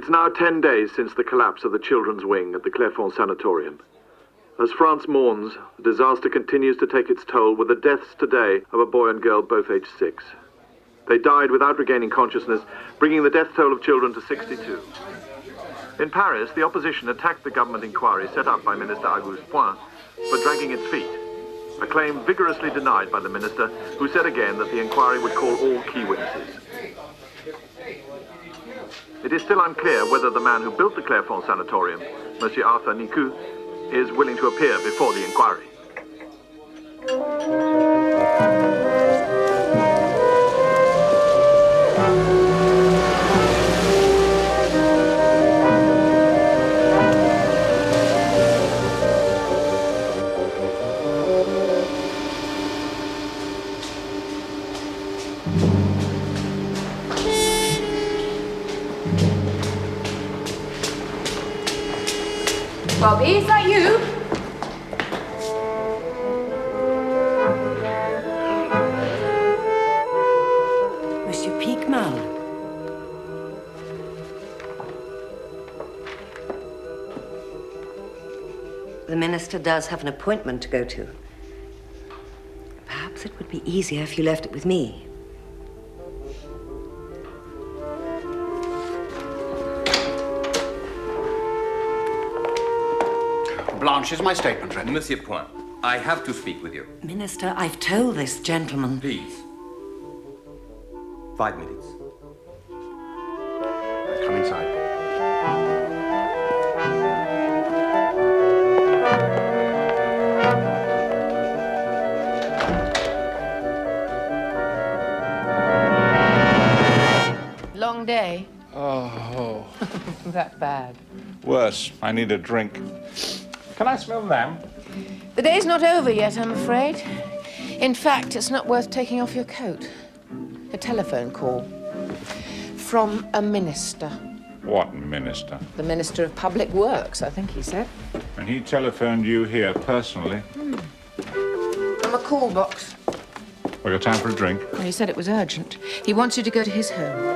It's now 10 days since the collapse of the children's wing at the Clairefonds Sanatorium. As France mourns, the disaster continues to take its toll with the deaths today of a boy and girl both aged 6. They died without regaining consciousness, bringing the death toll of children to 62. In Paris, the opposition attacked the government inquiry set up by Minister Auguste Point for dragging its feet, a claim vigorously denied by the minister, who said again that the inquiry would call all key witnesses. It is still unclear whether the man who built the Clairefonds Sanatorium, Monsieur Arthur Nicou, is willing to appear before the inquiry. Bobby, is that you? Monsieur Picmal. The minister does have an appointment to go to. Perhaps it would be easier if you left it with me. Blanche, is my statement ready? Monsieur Point, I have to speak with you. Minister, I've told this gentleman. Please. 5 minutes. Come inside. Long day. Oh, That bad. worse. I need a drink. Can I smell them? The day's not over yet, I'm afraid. In fact, it's not worth taking off your coat. A telephone call. From a minister. What minister? The Minister of Public Works, I think he said. And he telephoned you here personally. From a call box. We got time for a drink? Well, he said it was urgent. He wants you to go to his home.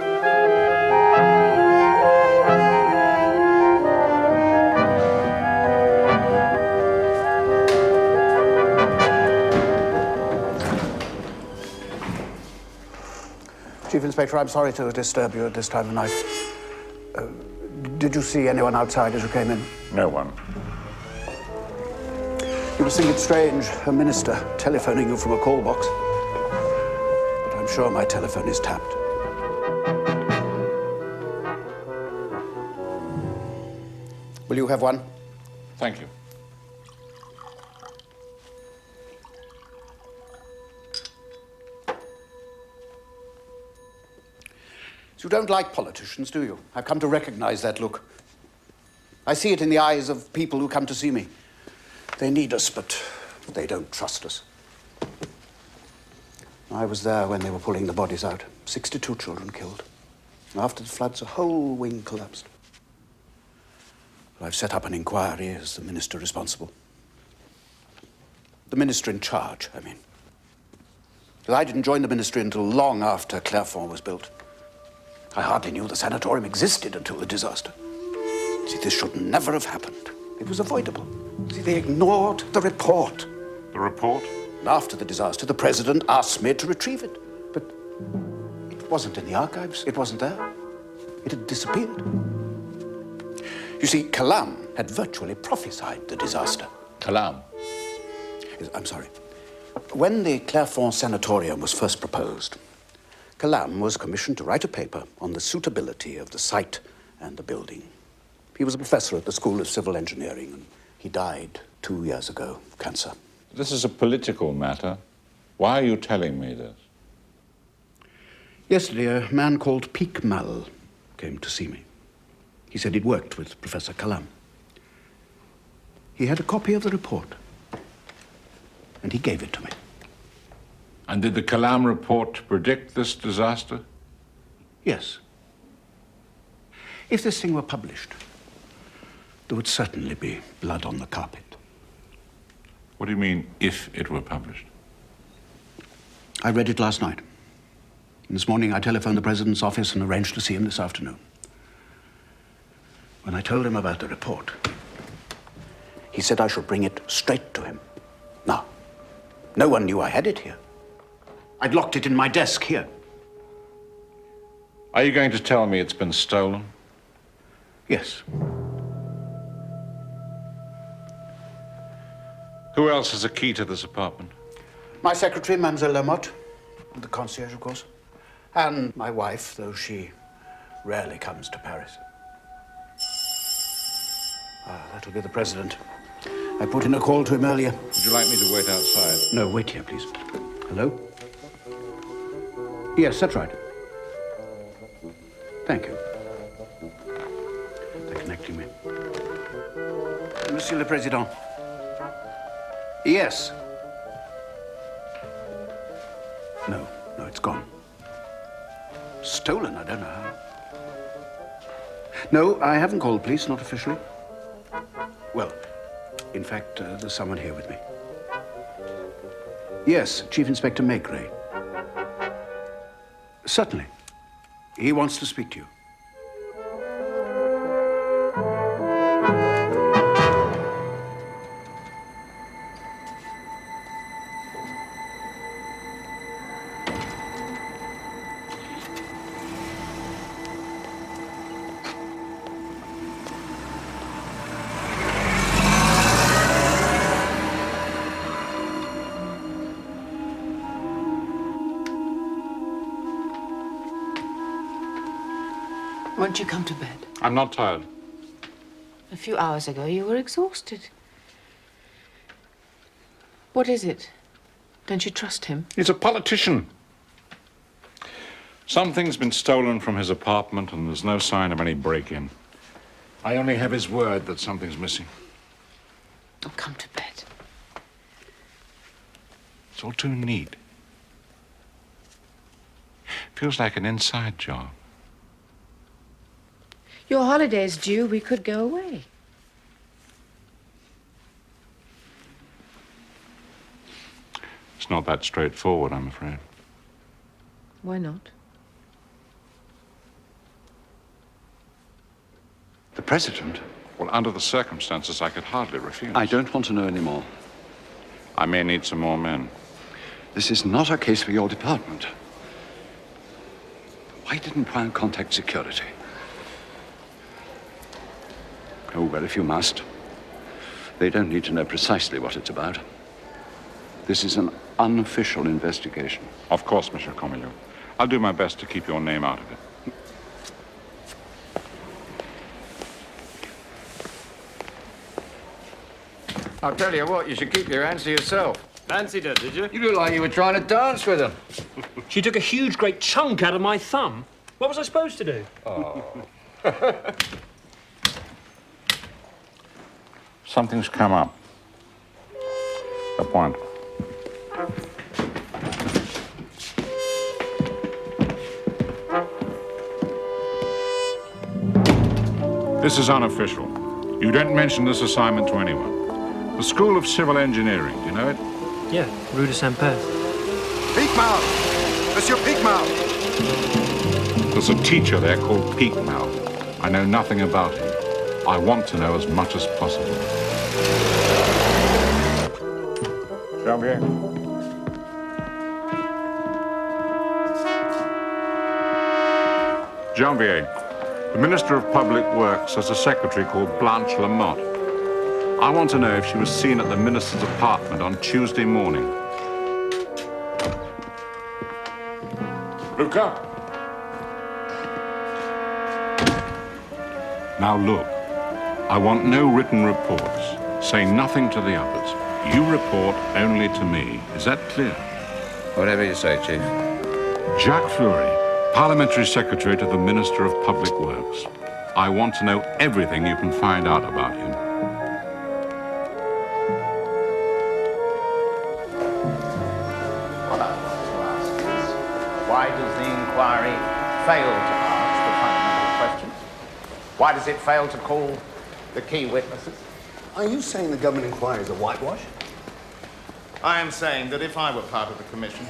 Chief Inspector, I'm sorry to disturb you at this time of night. Did you see anyone outside as you came in? No one. You must think it's strange, a minister telephoning you from a call box. But I'm sure my telephone is tapped. Will you have one? Thank you. You don't like politicians, do you? I've come to recognize that look. I see it in the eyes of people who come to see me. They need us, but they don't trust us. I was there when they were pulling the bodies out. 62 children killed. After the floods, a whole wing collapsed. I've set up an inquiry as the minister responsible. The minister in charge, I mean. Because I didn't join the ministry until long after Clairefonds was built. I hardly knew the sanatorium existed until the disaster. See, this should never have happened. It was avoidable. See, they ignored the report. The report? And after the disaster, the president asked me to retrieve it. But it wasn't in the archives. It wasn't there. It had disappeared. You see, Calam had virtually prophesied the disaster. Calam? Yes, I'm sorry. When the Clairefonds Sanatorium was first proposed, Calam was commissioned to write a paper on the suitability of the site and the building. He was a professor at the School of Civil Engineering, and he died 2 years ago of cancer. This is a political matter. Why are you telling me this? Yesterday, a man called Picmal came to see me. He said he'd worked with Professor Calam. He had a copy of the report, and he gave it to me. And did the Calam report predict this disaster? Yes. If this thing were published, there would certainly be blood on the carpet. What do you mean, if it were published? I read it last night. And this morning I telephoned the president's office and arranged to see him this afternoon. When I told him about the report, he said I should bring it straight to him. Now, no one knew I had it here. I'd locked it in my desk here. Are you going to tell me it's been stolen? Yes. Who else has a key to this apartment? My secretary, Mademoiselle Lamotte, and the concierge, of course. And my wife, though she rarely comes to Paris. Ah, that'll be the president. I put in a call to him earlier. Would you like me to wait outside? No, wait here, please. Hello? Yes, that's right. Thank you. They're connecting me. Monsieur le Président. Yes. No, it's gone. Stolen, I don't know how. No, I haven't called the police, not officially. Well, in fact, there's someone here with me. Yes, Chief Inspector Maigret. Certainly. He wants to speak to you. Won't you come to bed? I'm not tired. A few hours ago, you were exhausted. What is it? Don't you trust him? He's a politician. Something's been stolen from his apartment and there's no sign of any break-in. I only have his word that something's missing. Oh, come to bed. It's all too neat. Feels like an inside job. Your holiday's due. We could go away. It's not that straightforward, I'm afraid. Why not? The President? Well, under the circumstances, I could hardly refuse. I don't want to know any more. I may need some more men. This is not a case for your department. Why didn't Prime contact security? Oh, well, if you must. They don't need to know precisely what it's about. This is an unofficial investigation. Of course, Monsieur Comillot. I'll do my best to keep your name out of it. I'll tell you what, you should keep your hands to yourself. Fancied her, did you? You look like you were trying to dance with them. She took a huge, great chunk out of my thumb. What was I supposed to do? Oh. Something's come up. A point. This is unofficial. You don't mention this assignment to anyone. The School of Civil Engineering, do you know it? Yeah, Rue de Saint-Père. Peakmouth! Monsieur Peakmouth! There's a teacher there called Peakmouth. I know nothing about him. I want to know as much as possible. Janvier. Janvier. The Minister of Public Works has a secretary called Blanche Lamotte. I want to know if she was seen at the minister's apartment on Tuesday morning. Luca? Now look, I want no written reports. Say nothing to the others. You report only to me. Is that clear? Whatever you say, Chief. Jacques Fleury, Parliamentary Secretary to the Minister of Public Works. I want to know everything you can find out about him. What I want to ask is, why does the inquiry fail to ask the fundamental questions? Why does it fail to call the key witnesses? Are you saying the government inquiry is a whitewash? I am saying that if I were part of the commission,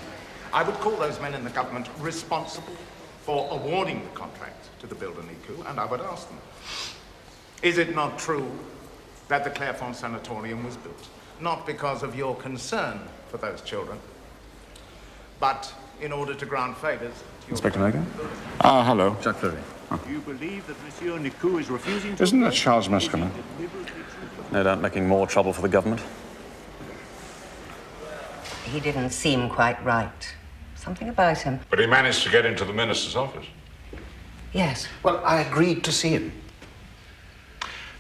I would call those men in the government responsible for awarding the contract to the builder Niku, and I would ask them, Is it not true that the Clairefonds Sanatorium was built not because of your concern for those children, but in order to grant favors? Inspector Maigret? Ah, hello. Jacques Fleury. Do you believe that Monsieur Nicou is refusing to... Isn't that Charles Muscombe? No doubt making more trouble for the government. He didn't seem quite right. Something about him. But he managed to get into the minister's office. Yes. Well, I agreed to see him.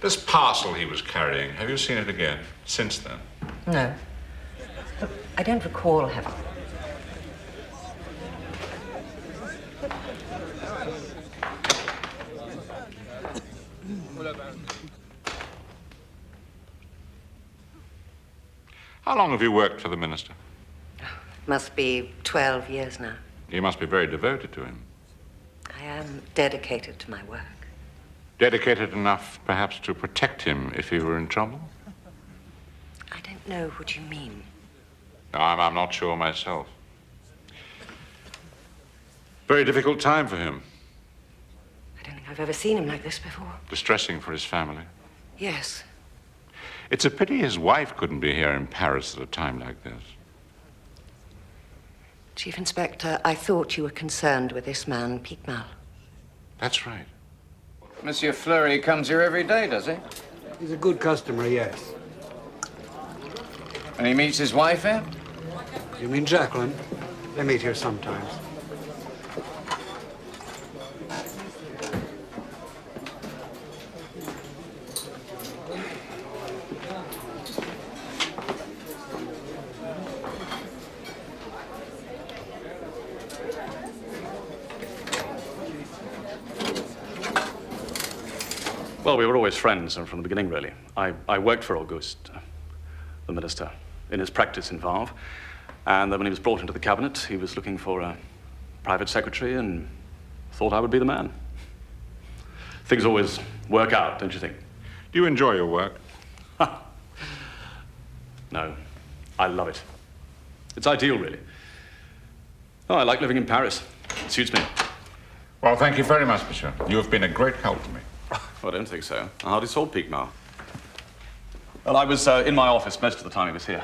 This parcel he was carrying, have you seen it again since then? No. I don't recall having. How long have you worked for the minister? Must be 12 years now. You must be very devoted to him. I am dedicated to my work. Dedicated enough, perhaps, to protect him if he were in trouble? I don't know what you mean. No, I'm not sure myself. Very difficult time for him. I don't think I've ever seen him like this before. Distressing for his family. Yes. It's a pity his wife couldn't be here in Paris at a time like this. Chief Inspector, I thought you were concerned with this man, Picmal. That's right. Monsieur Fleury comes here every day, does he? He's a good customer, yes. And he meets his wife here? You mean Jacqueline? They meet here sometimes. Well, we were always friends from the beginning, really. I worked for Auguste, the minister, in his practice in Vanves. And then when he was brought into the cabinet, he was looking for a private secretary and thought I would be the man. Things always work out, don't you think? Do you enjoy your work? No, I love it. It's ideal, really. Oh, I like living in Paris. It suits me. Well, thank you very much, monsieur. You have been a great help to me. Well, I don't think so. I hardly saw Picmal. Well, I was in my office most of the time he was here.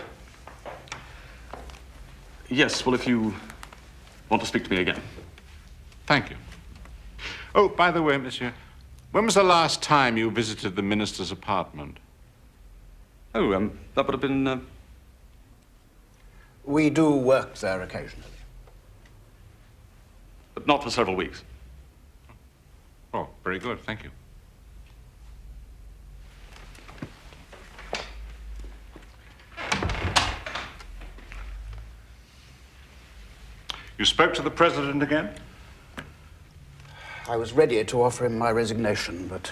Yes, well, if you want to speak to me again. Thank you. Oh, by the way, monsieur, when was the last time you visited the minister's apartment? Oh, that would have been... We do work there occasionally. But not for several weeks. Oh, very good, thank you. You spoke to the president again? I was ready to offer him my resignation, but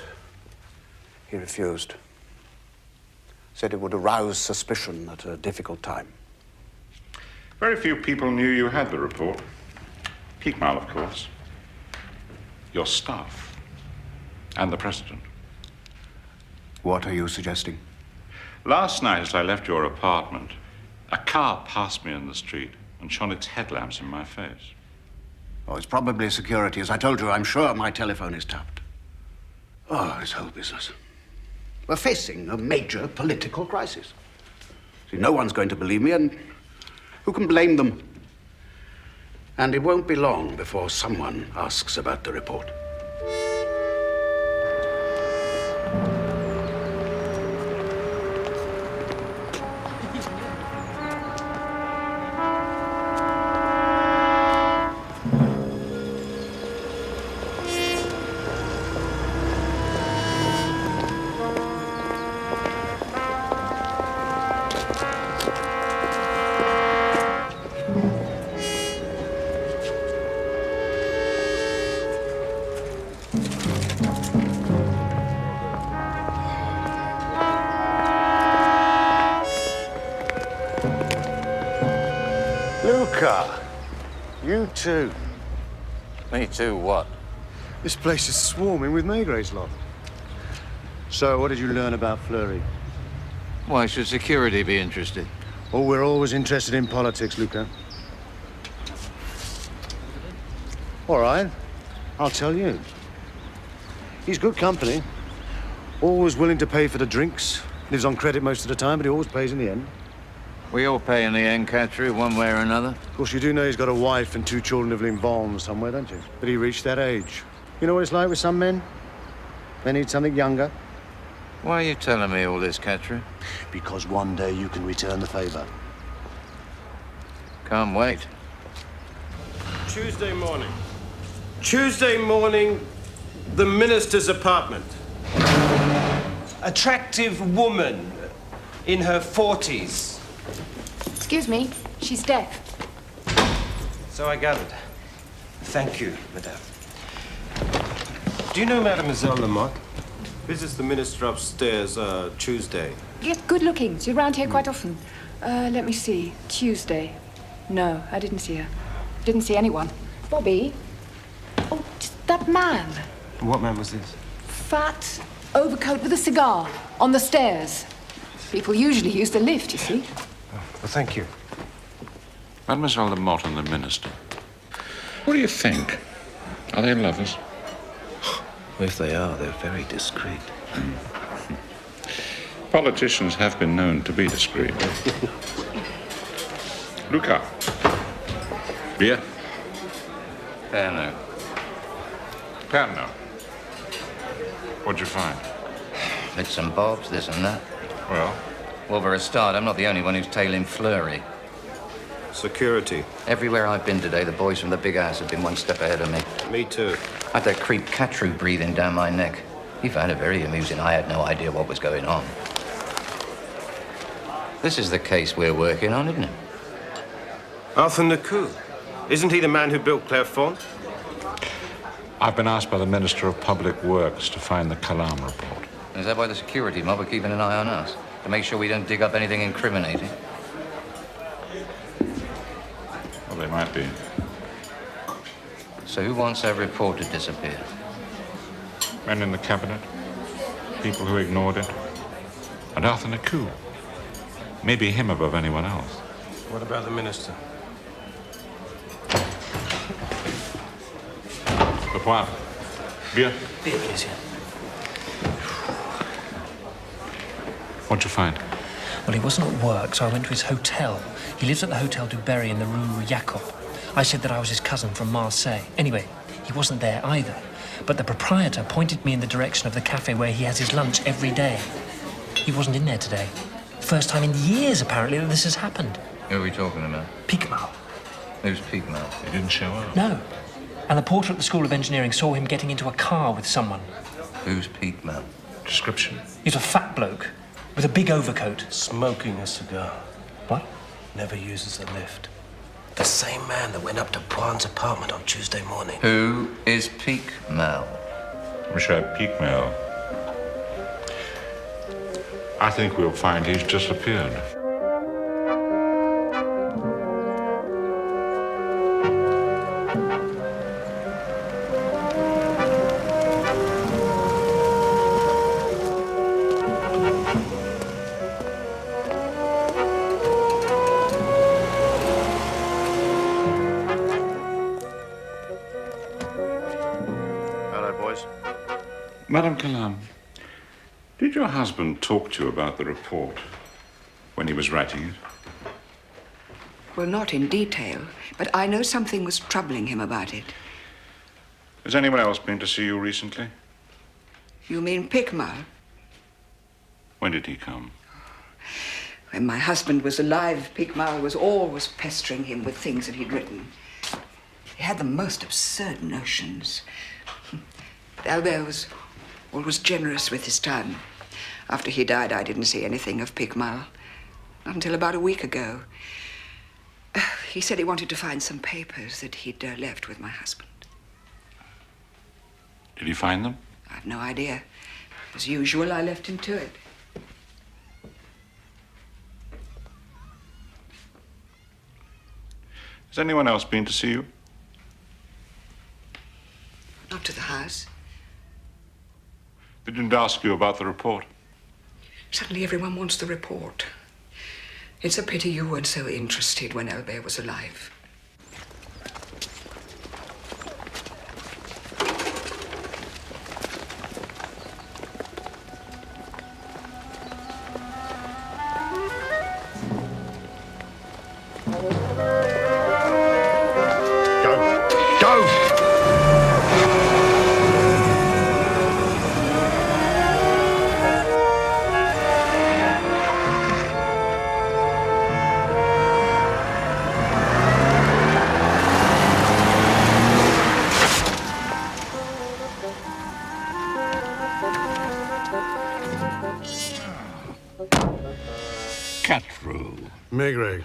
he refused. Said it would arouse suspicion at a difficult time. Very few people knew you had the report. Picmal, of course. Your staff. And the president. What are you suggesting? Last night, as I left your apartment, a car passed me in the street and shone its headlamps in my face. Oh, it's probably security. As I told you, I'm sure my telephone is tapped. Oh, this whole business. We're facing a major political crisis. See, no one's going to believe me, and who can blame them? And it won't be long before someone asks about the report. You too. Me too, what? This place is swarming with Maigret's lot. So, what did you learn about Fleury? Why should security be interested? Oh, we're always interested in politics, Luca. All right, I'll tell you. He's good company. Always willing to pay for the drinks. Lives on credit most of the time, but he always pays in the end. We all pay in the end, Catherine, one way or another. Of course, you do know he's got a wife and 2 children who live in Balm somewhere, don't you? But he reached that age. You know what it's like with some men? They need something younger. Why are you telling me all this, Catherine? Because one day you can return the favour. Can't wait. Tuesday morning. Tuesday morning, the minister's apartment. Attractive woman in her 40s. Excuse me, she's deaf. So I gathered. Thank you, madame. Do you know Mademoiselle Lamotte? Visits the minister upstairs Tuesday. Yeah, good looking. She's around here quite often. Let me see. Tuesday. No, I didn't see her. Didn't see anyone. Bobby? Oh, just that man. What man was this? Fat, overcoat with a cigar on the stairs. People usually use the lift, you see. Well, thank you. Mademoiselle Lamotte and the minister. What do you think? Are they lovers? If they are, they're very discreet. Politicians have been known to be discreet. Luca. Beer? Perno. Perno. What'd you find? Bits and bobs, this and that. Well? Well, for a start, I'm not the only one who's tailing Fleury. Security. Everywhere I've been today, the boys from the big house have been one step ahead of me. Me too. I had that creep Catru breathing down my neck. He found it very amusing. I had no idea what was going on. This is the case we're working on, isn't it? Arthur Naku. Isn't he the man who built Clairefonte? I've been asked by the Minister of Public Works to find the Calam report. Is that why the security mob are keeping an eye on us? To make sure we don't dig up anything incriminating? Well, they might be. So who wants that report to disappear? Men in the cabinet, people who ignored it, and Arthur Naku. Maybe him above anyone else. What about the minister? Le point. Beer? Beer, please, yeah. What'd you find? Well, he wasn't at work, so I went to his hotel. He lives at the Hotel du Berry in the Rue Jacob. I said that I was his cousin from Marseille. Anyway, he wasn't there either. But the proprietor pointed me in the direction of the cafe where he has his lunch every day. He wasn't in there today. First time in years, apparently, that this has happened. Who are we talking about? Pigmal. Who's Pigmal? He didn't show up. No. And the porter at the School of Engineering saw him getting into a car with someone. Who's Pigmal? Description. He's a fat bloke with a big overcoat. Smoking a cigar. What? Never uses the lift. The same man that went up to Poin's apartment on Tuesday morning. Who is Pigmal? Monsieur Pigmal. I think we'll find he's disappeared. Madame Calam, did your husband talk to you about the report when he was writing it? Well, not in detail, but I know something was troubling him about it. Has anyone else been to see you recently? You mean Pigmal? When did he come? When my husband was alive, Pigmal was always pestering him with things that he'd written. He had the most absurd notions. Albert was always generous with his time. After he died, I didn't see anything of Pigmal. Not until about a week ago. He said he wanted to find some papers that he'd left with my husband. Did he find them? I've no idea. As usual, I left him to it. Has anyone else been to see you? Not to the house. They didn't ask you about the report? Suddenly everyone wants the report. It's a pity you weren't so interested when Albert was alive. Maigret.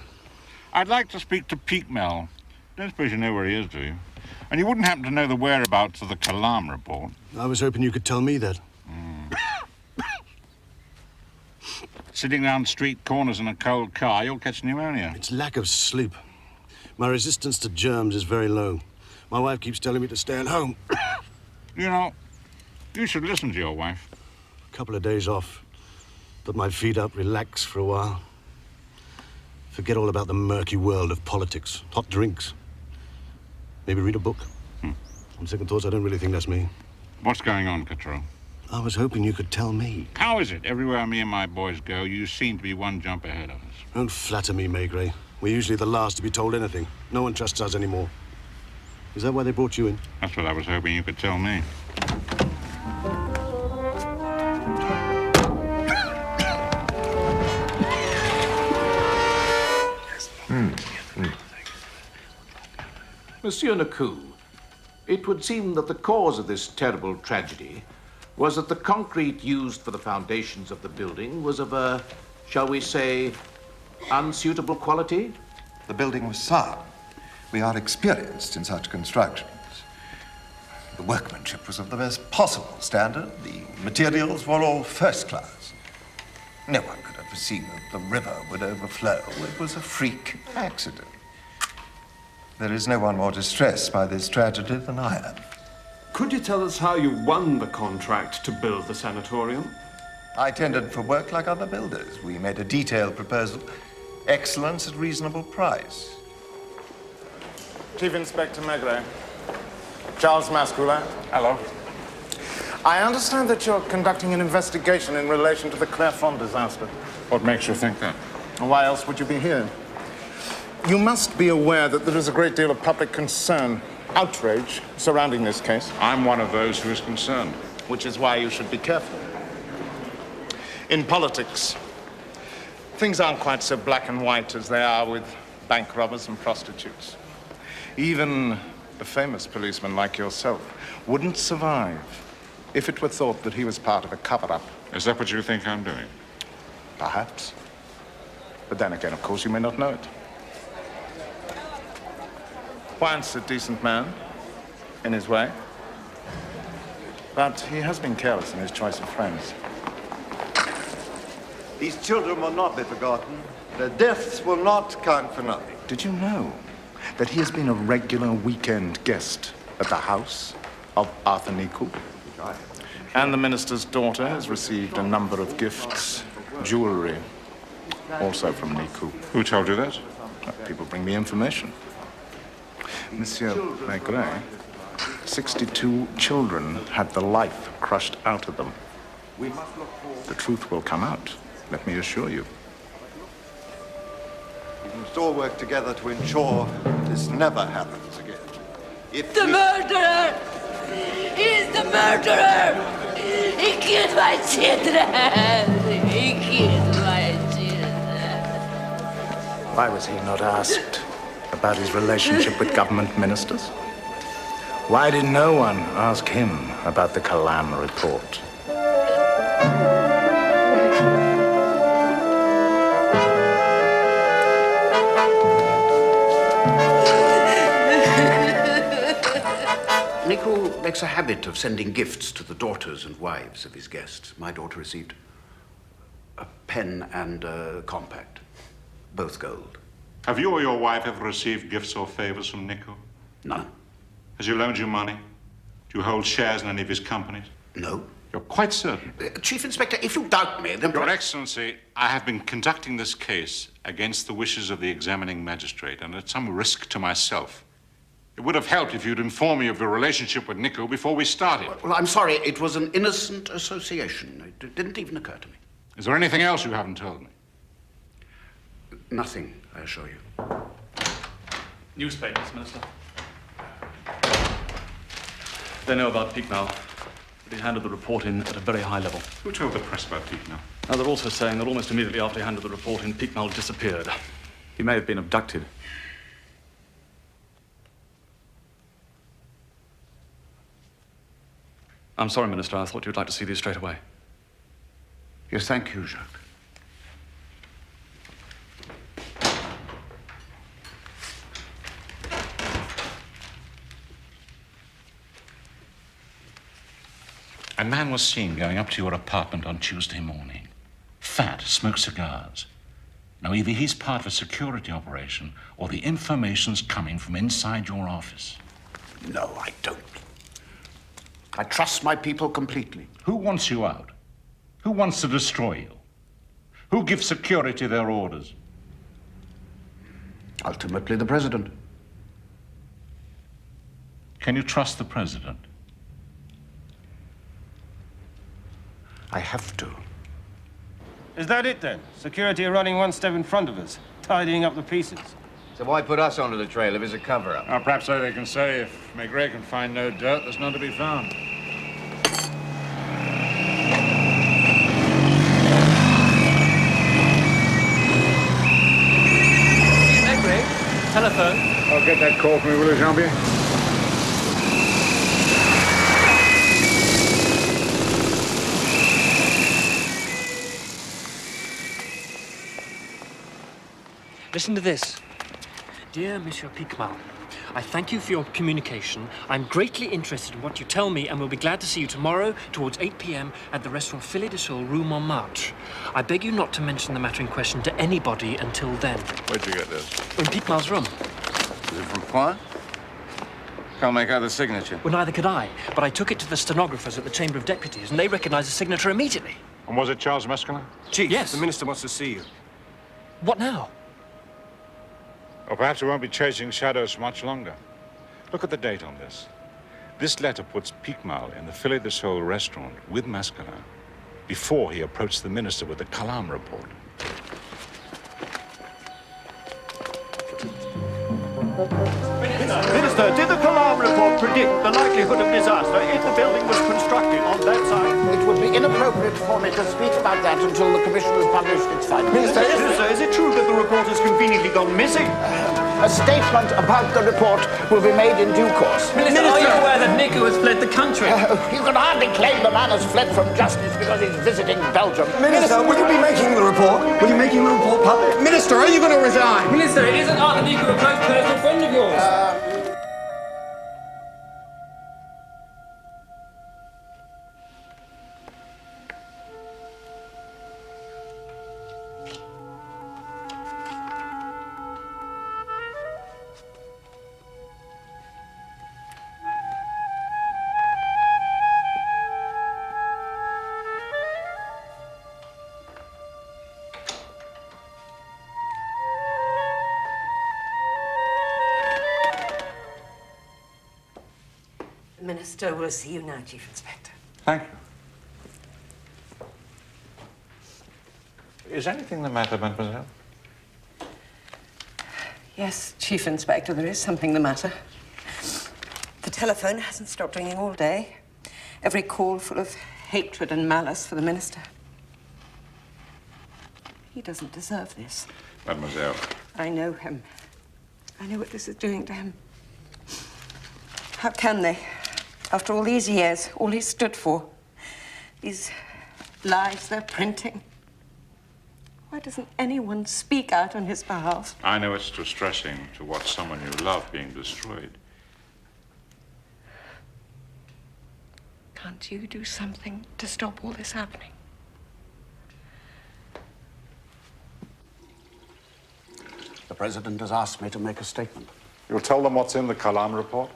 I'd like to speak to Peakmell. Don't suppose you know where he is, do you? And you wouldn't happen to know the whereabouts of the Calam report? I was hoping you could tell me that. Sitting round street corners in a cold car, you'll catch pneumonia. It's lack of sleep. My resistance to germs is very low. My wife keeps telling me to stay at home. You know, you should listen to your wife. A couple of days off. Put my feet up, relax for a while. Forget all about the murky world of politics. Hot drinks. Maybe read a book. On second thoughts, I don't really think that's me. What's going on, Cottrell? I was hoping you could tell me. How is it? Everywhere me and my boys go, you seem to be one jump ahead of us. Don't flatter me, Maigret. We're usually the last to be told anything. No one trusts us anymore. Is that why they brought you in? That's what I was hoping you could tell me. Monsieur Nicou, it would seem that the cause of this terrible tragedy was that the concrete used for the foundations of the building was of a, shall we say, unsuitable quality? The building was sound. We are experienced in such constructions. The workmanship was of the best possible standard. The materials were all first class. No one could have foreseen that the river would overflow. It was a freak accident. There is no one more distressed by this tragedy than I am. Could you tell us how you won the contract to build the sanatorium? I tendered for work like other builders. We made a detailed proposal. Excellence at reasonable price. Chief Inspector Maigret. Charles Mascula. Hello. I understand that you're conducting an investigation in relation to the Clairefonds disaster. What makes you think that? Why else would you be here? You must be aware that there is a great deal of public concern, outrage, surrounding this case. I'm one of those who is concerned. Which is why you should be careful. In politics, things aren't quite so black and white as they are with bank robbers and prostitutes. Even a famous policeman like yourself wouldn't survive if it were thought that he was part of a cover-up. Is that what you think I'm doing? Perhaps. But then again, of course, you may not know it. Once a decent man, in his way. But he has been careless in his choice of friends. These children will not be forgotten. Their deaths will not count for nothing. Did you know that he has been a regular weekend guest at the house of Arthur Nicou? And the minister's daughter has received a number of gifts, jewelry, also from Nicou. Who told you that? People bring me information. Monsieur Maigret, 62 children had the life crushed out of them. The truth will come out, let me assure you. We must all work together to ensure this never happens again. The murderer! He's the murderer! He killed my children! He killed my children! Why was he not asked about his relationship with government ministers? Why did no one ask him about the Calam report? Nicou makes a habit of sending gifts to the daughters and wives of his guests. My daughter received a pen and a compact, both gold. Have you or your wife ever received gifts or favors from Nicou? None. Has he loaned you money? Do you hold shares in any of his companies? No. You're quite certain? Chief Inspector, if you doubt me, then... Your Excellency, I have been conducting this case against the wishes of the examining magistrate and at some risk to myself. It would have helped if you'd informed me of your relationship with Nicou before we started. Well, I'm sorry. It was an innocent association. It didn't even occur to me. Is there anything else you haven't told me? Nothing, I assure you. Newspapers, Minister. They know about Peakmell, but he handed the report in at a very high level. Who told the press about Peakmell? Now, they're also saying that almost immediately after he handed the report in, Peakmell disappeared. He may have been abducted. I'm sorry, Minister. I thought you'd like to see these straight away. Yes, thank you, Jacques. A man was seen going up to your apartment on Tuesday morning. Fat, smoked cigars. Now, either he's part of a security operation or the information's coming from inside your office. No, I don't. I trust my people completely. Who wants you out? Who wants to destroy you? Who gives security their orders? Ultimately, the president. Can you trust the president? I have to. Is that it then? Security are running one step in front of us, tidying up the pieces. So why put us onto the trail if it's a cover-up? Perhaps so they can say if Maigret can find no dirt, there's none to be found. Maigret, telephone. I'll get that call from me, will you, Jean-Pierre? Listen to this. Dear Monsieur Picmal, I thank you for your communication. I'm greatly interested in what you tell me and will be glad to see you tomorrow towards 8 p.m. at the restaurant Filet de Sole, Rue Montmartre. I beg you not to mention the matter in question to anybody until then. Where'd you get this? In Picmal's room. Is it from Point? Can't make out the signature. Well, neither could I, but I took it to the stenographers at the Chamber of Deputies, and they recognized the signature immediately. And was it Charles Mescalin? Chief, yes. The minister wants to see you. What now? Or perhaps we won't be chasing shadows for much longer. Look at the date on this. This letter puts Picmal in the Filet de Sole restaurant with Mescalin before he approached the minister with the Calam report. Minister, did the Calam report predict the likelihood of disaster if the building was constructed on that site? It would be inappropriate for me to speak about that until the commission has published its findings. Minister, is it true that the report has conveniently gone missing? A statement about the report will be made in due course. Minister, are you aware that Nico has fled the country? You can hardly claim the man has fled from justice because he's visiting Belgium. Minister, will you be making the report? Will you be making the report public? Minister, are you going to resign? Minister, isn't Arthur Nico a close personal friend of yours? The minister will see you now, Chief Inspector. Thank you. Is anything the matter, mademoiselle? Yes, Chief Inspector, there is something the matter. The telephone hasn't stopped ringing all day. Every call full of hatred and malice for the minister. He doesn't deserve this. Mademoiselle. I know him. I know what this is doing to him. How can they? After all these years, all he stood for, these lies they're printing. Why doesn't anyone speak out on his behalf? I know it's distressing to watch someone you love being destroyed. Can't you do something to stop all this happening? The president has asked me to make a statement. You'll tell them what's in the Calam report?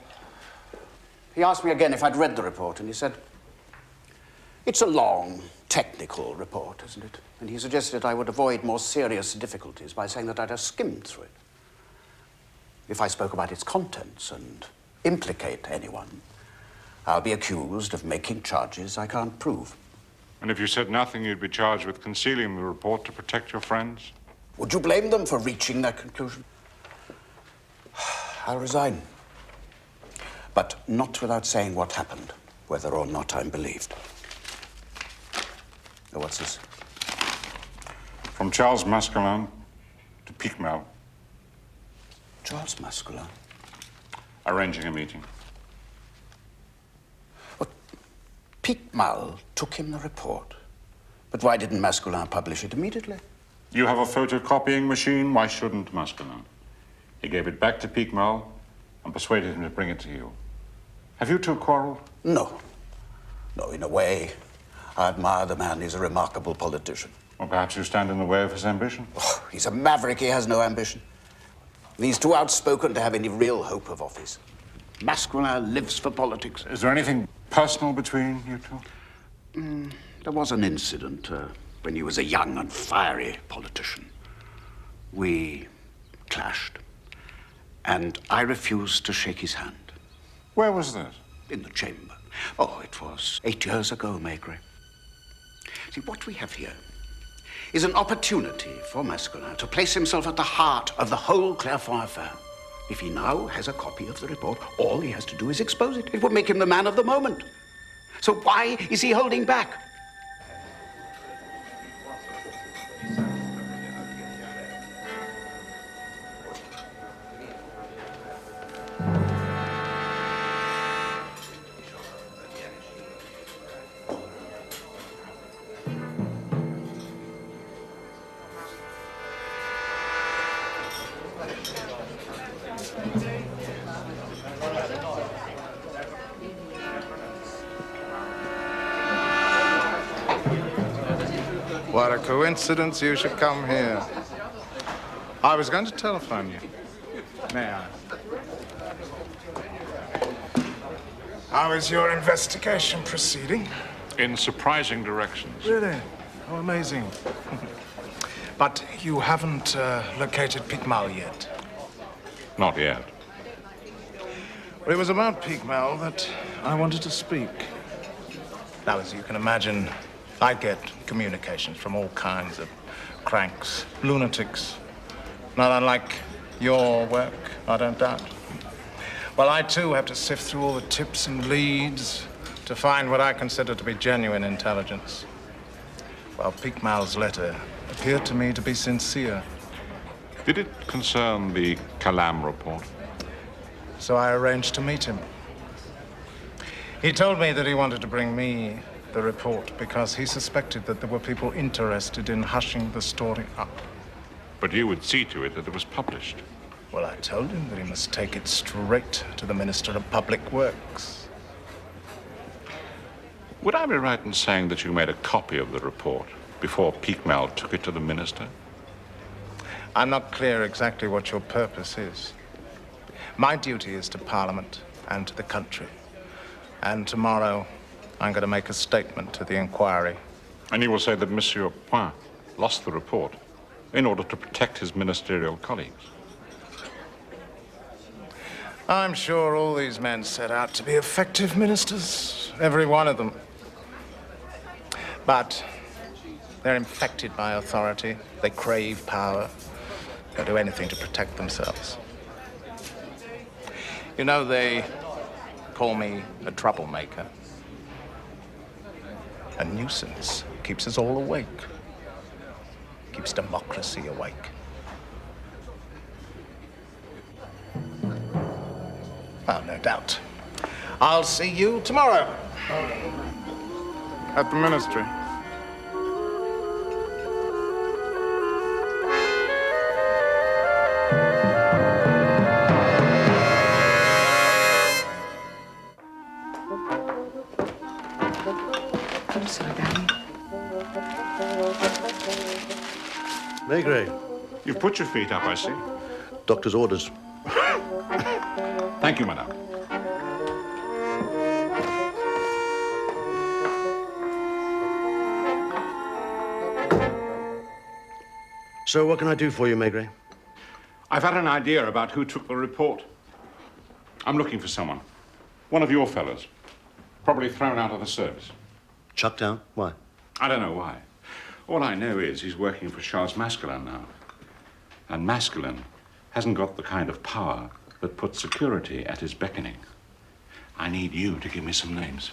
He asked me again if I'd read the report, and he said, it's a long, technical report, isn't it? And he suggested I would avoid more serious difficulties by saying that I'd just skimmed through it. If I spoke about its contents and implicate anyone, I'll be accused of making charges I can't prove. And if you said nothing, you'd be charged with concealing the report to protect your friends? Would you blame them for reaching that conclusion? I'll resign. But not without saying what happened, whether or not I'm believed. Now, what's this? From Charles Masculin to Picmal. Charles Masculin? Arranging a meeting. What? Picmal took him the report. But why didn't Masculin publish it immediately? You have a photocopying machine. Why shouldn't Masculin? He gave it back to Picmal and persuaded him to bring it to you. Have you two quarreled? No. No, in a way, I admire the man. He's a remarkable politician. Or perhaps you stand in the way of his ambition? Oh, he's a maverick. He has no ambition. He's too outspoken to have any real hope of office. Masculin lives for politics. Is there anything personal between you two? There was an incident when he was a young and fiery politician. We clashed, and I refused to shake his hand. Where was this? In the chamber. Oh, it was 8 years ago, Maigret. See, what we have here is an opportunity for Masculin to place himself at the heart of the whole Clairfont affair. If he now has a copy of the report, all he has to do is expose it. It would make him the man of the moment. So why is he holding back? What a coincidence you should come here. I was going to telephone you. May I? How is your investigation proceeding? In surprising directions. Really? Oh, amazing. But you haven't located Pigmal yet? Not yet. Well, it was about Pigmal that I wanted to speak. Now, as you can imagine, I get communications from all kinds of cranks, lunatics. Not unlike your work, I don't doubt. Well, I too have to sift through all the tips and leads to find what I consider to be genuine intelligence. Well, Pigmal's letter appeared to me to be sincere. Did it concern the Calam report? So I arranged to meet him. He told me that he wanted to bring me the report because he suspected that there were people interested in hushing the story up. But you would see to it that it was published. Well, I told him that he must take it straight to the Minister of Public Works. Would I be right in saying that you made a copy of the report before Pigmal took it to the Minister? I'm not clear exactly what your purpose is. My duty is to Parliament and to the country. And tomorrow, I'm going to make a statement to the inquiry. And you will say that Monsieur Point lost the report in order to protect his ministerial colleagues. I'm sure all these men set out to be effective ministers, every one of them. But they're infected by authority. They crave power. They'll do anything to protect themselves. You know, they call me a troublemaker. A nuisance keeps us all awake. Keeps democracy awake. Well, no doubt. I'll see you tomorrow. At the ministry. I'm sorry, darling. Maigret. You've put your feet up, I see. Doctor's orders. Thank you, madame. So what can I do for you, Maigret? I've had an idea about who took the report. I'm looking for someone. One of your fellows. Probably thrown out of the service. Chucked down? Why? I don't know why. All I know is he's working for Charles Masculin now. And Masculin hasn't got the kind of power that puts security at his beckoning. I need you to give me some names.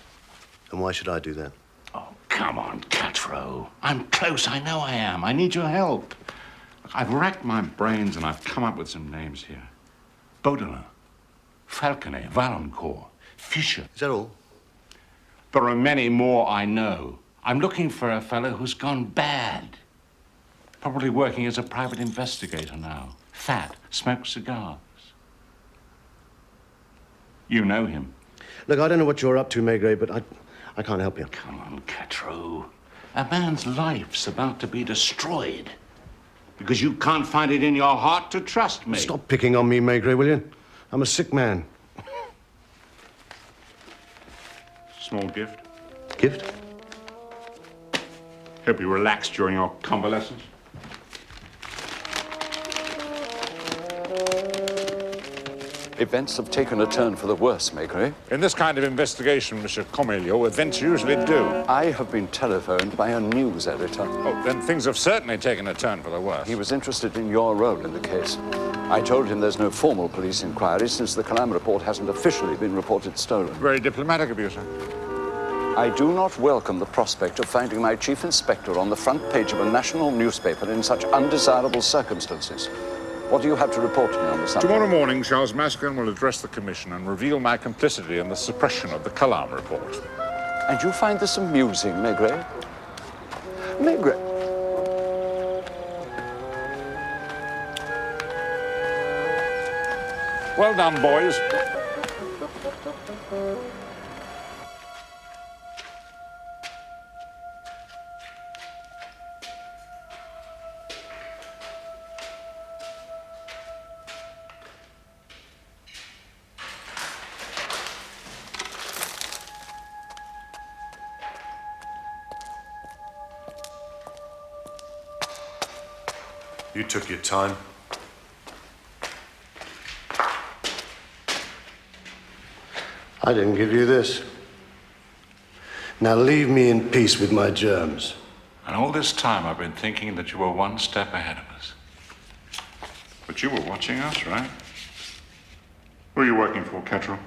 And why should I do that? Oh, come on, Cutthroat. I'm close, I know I am. I need your help. I've racked my brains and I've come up with some names here. Baudelaire, Falconet, Valancourt, Fischer. Is that all? There are many more I know. I'm looking for a fellow who's gone bad. Probably working as a private investigator now. Fat, smokes cigars. You know him. Look, I don't know what you're up to, Maigret, but I can't help you. Come on, Catro. A man's life's about to be destroyed because you can't find it in your heart to trust me. Stop picking on me, Maigret, will you? I'm a sick man. Small gift. Gift? Help you relax during your convalescence. Events have taken a turn for the worse, Maigret. In this kind of investigation, Monsieur Comilio, events usually do. I have been telephoned by a news editor. Oh, then things have certainly taken a turn for the worse. He was interested in your role in the case. I told him there's no formal police inquiry since the Calam report hasn't officially been reported stolen. Very diplomatic of you, sir. I do not welcome the prospect of finding my chief inspector on the front page of a national newspaper in such undesirable circumstances. What do you have to report to me on the subject? Tomorrow morning, Charles Maskin will address the commission and reveal my complicity in the suppression of the Calam report. And you find this amusing, Maigret? Maigret. Well done, boys. You took your time. I didn't give you this. Now leave me in peace with my germs. And all this time I've been thinking that you were one step ahead of us. But you were watching us, right? Who are you working for, Catro?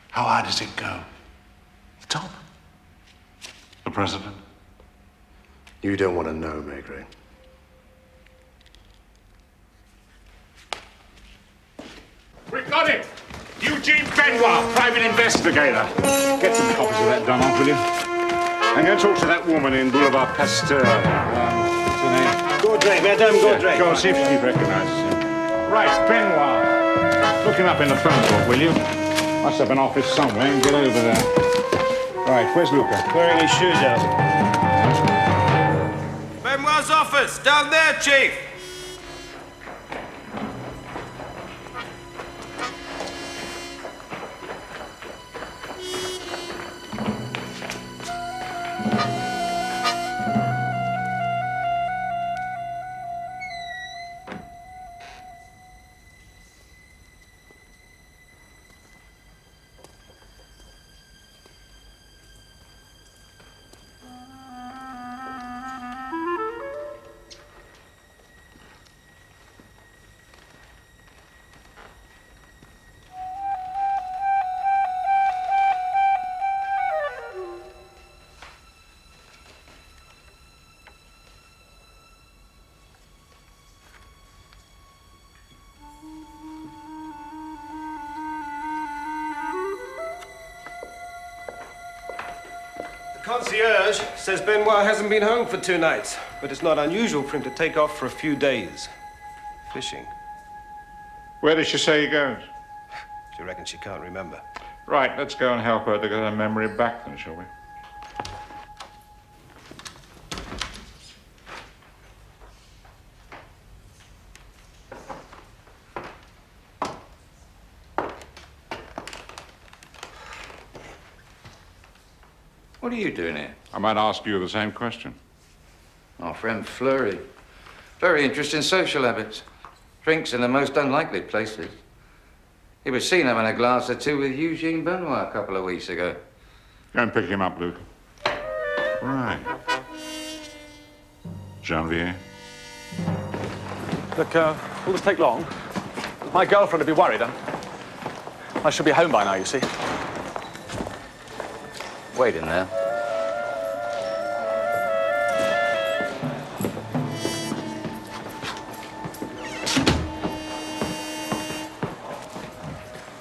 How high does it go? The top? The president? You don't want to know, Maigret. We've got it! Eugene Benoit, private investigator. Get some copies of that done off, will you? And go talk to that woman in Boulevard Pasteur. What's her name? Gaudray, Madame Gaudray. Go and see if she recognises him. Right, Benoit. Look him up in the phone book, will you? Must have an office somewhere and get over there. Right, where's Luca? Wearing his shoes out. Benoit's office, down there, Chief. Concierge says Benoit hasn't been home for 2 nights, but it's not unusual for him to take off for a few days. Fishing. Where does she say he goes? She reckons she can't remember. Right, let's go and help her to get her memory back then, shall we? What are you doing here? I might ask you the same question. Our friend Fleury. Very interesting social habits. Drinks in the most unlikely places. He was seen having a glass or two with Eugene Benoit a couple of weeks ago. Go and pick him up, Luke. Right. Janvier. Look, will this take long? My girlfriend would be worried. I should be home by now, you see. Wait in there.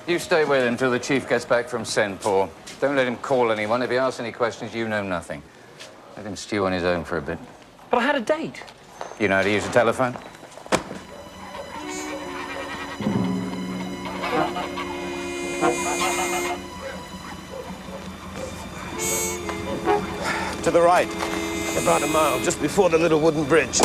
You stay with him till the chief gets back from Senpor. Don't let him call anyone. If he asks any questions, you know nothing. Let him stew on his own for a bit. But I had a date. You know how to use a telephone? To the right. About a mile, just before the little wooden bridge.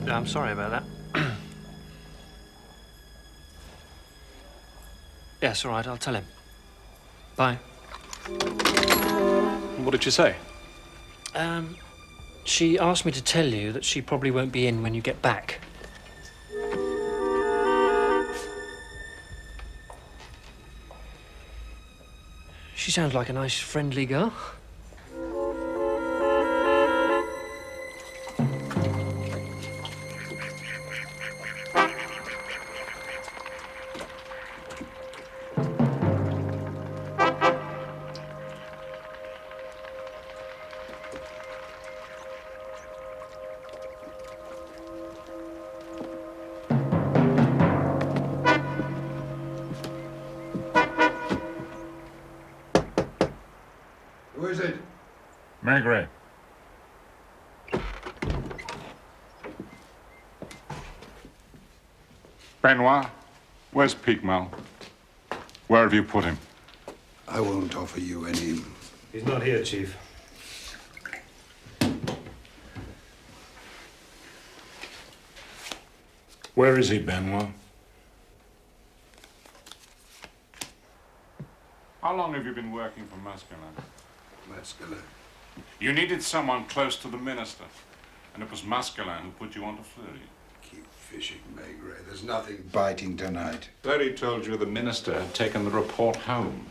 I'm sorry about that. Yes, all right, I'll tell him. Bye. What did she say? She asked me to tell you that she probably won't be in when you get back. She sounds like a nice, friendly girl. Who is it? Maigret. Benoit, where's Pigmal? Where have you put him? I won't offer you any... He's not here, Chief. Where is he, Benoit? How long have you been working for Masculin? Masculin. You needed someone close to the minister, and it was Masculin who put you onto Fleury. Keep fishing, Maigret. There's nothing biting tonight. Fleury told you the minister had taken the report home,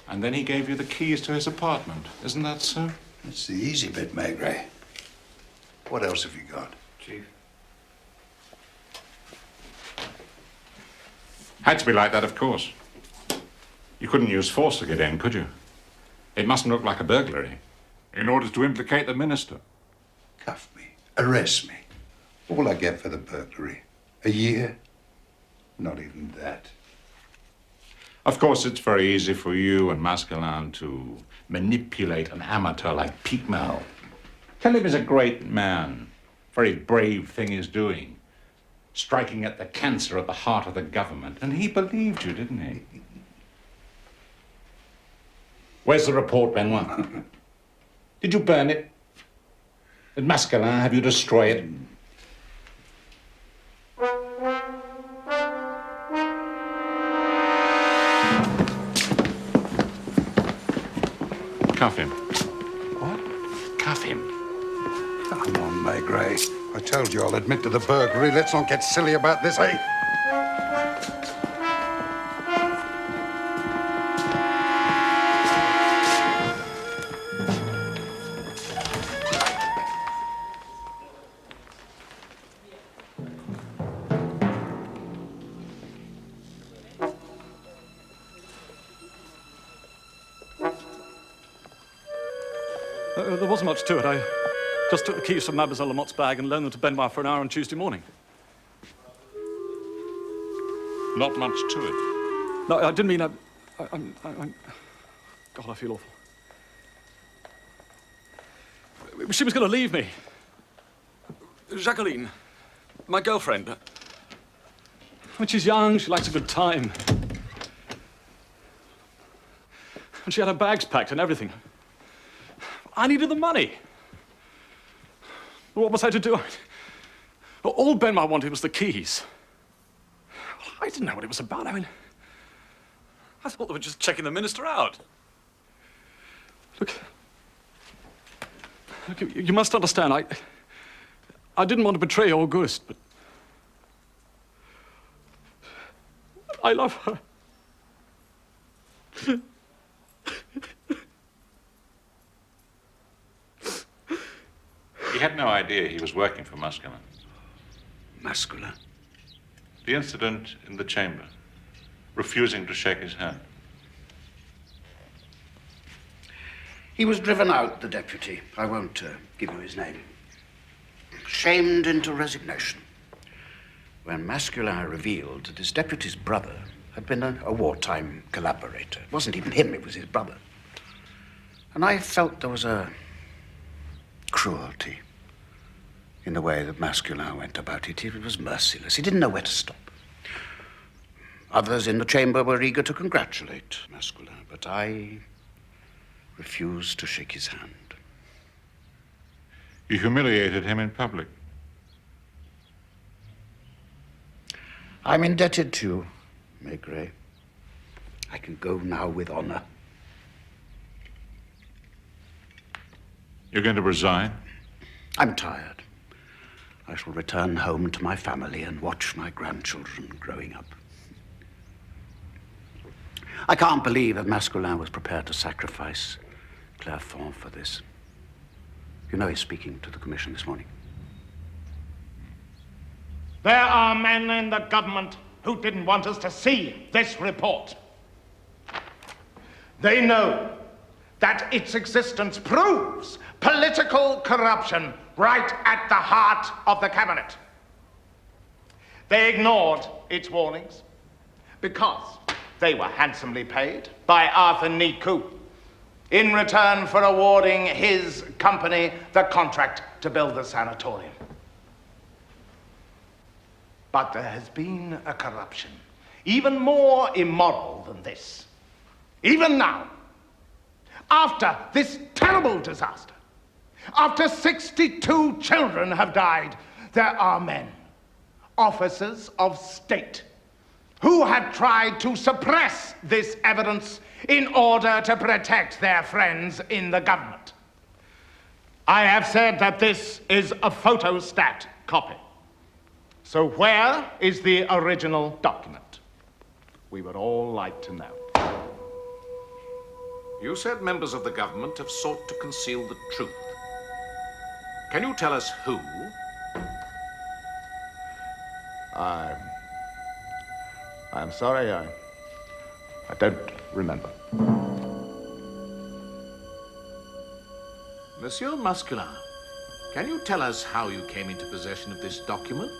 and then he gave you the keys to his apartment. Isn't that so? That's the easy bit, Maigret. What else have you got? Chief. Had to be like that, of course. You couldn't use force to get in, could you? It mustn't look like a burglary, in order to implicate the minister. Cuff me. Arrest me. All I get for the burglary. A year? Not even that. Of course, it's very easy for you and Masculin to manipulate an amateur like Pigmal. Tell him he's a great man. Very brave thing he's doing. Striking at the cancer at the heart of the government. And he believed you, didn't he? Where's the report, Benoit? Did you burn it? Did Masculin have you destroy it? Cuff him. What? Cuff him. Come on, Maigret. I told you I'll admit to the burglary. Let's not get silly about this, eh? There wasn't much to it. I just took the keys from Mademoiselle Lamotte's bag and loaned them to Benoit for an hour on Tuesday morning. Not much to it. No, I didn't mean I'm... God, I feel awful. She was going to leave me. Jacqueline, my girlfriend. When she's young, she likes a good time. And she had her bags packed and everything. I needed the money. What was I to do? All Benoit wanted was the keys. I didn't know what it was about. I mean, I thought they were just checking the minister out. Look, you must understand, I didn't want to betray Auguste, but I love her. He had no idea he was working for Masculin. Masculin? The incident in the chamber, refusing to shake his hand. He was driven out, the deputy. I won't give you his name. Shamed into resignation. When Masculin revealed that his deputy's brother had been a wartime collaborator. It wasn't even him, it was his brother. And I felt there was a cruelty, in the way that Masculin went about it. It was merciless. He didn't know where to stop. Others in the chamber were eager to congratulate Masculin, but I refused to shake his hand. You humiliated him in public. I'm indebted to you, Maigret. I can go now with honor. You're going to resign? I'm tired. I shall return home to my family and watch my grandchildren growing up. I can't believe that Masculin was prepared to sacrifice Clairfont for this. You know he's speaking to the commission this morning. There are men in the government who didn't want us to see this report. They know that its existence proves political corruption right at the heart of the cabinet. They ignored its warnings because they were handsomely paid by Arthur Nikou in return for awarding his company the contract to build the sanatorium. But there has been a corruption even more immoral than this. Even now, after this terrible disaster, after 62 children have died, there are men, officers of state, who have tried to suppress this evidence in order to protect their friends in the government. I have said that this is a photostat copy. So where is the original document? We would all like to know. You said members of the government have sought to conceal the truth. Can you tell us who? I'm sorry, I don't remember. Monsieur Masculin, can you tell us how you came into possession of this document?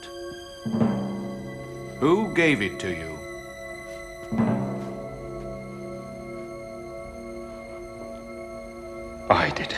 Who gave it to you? I did.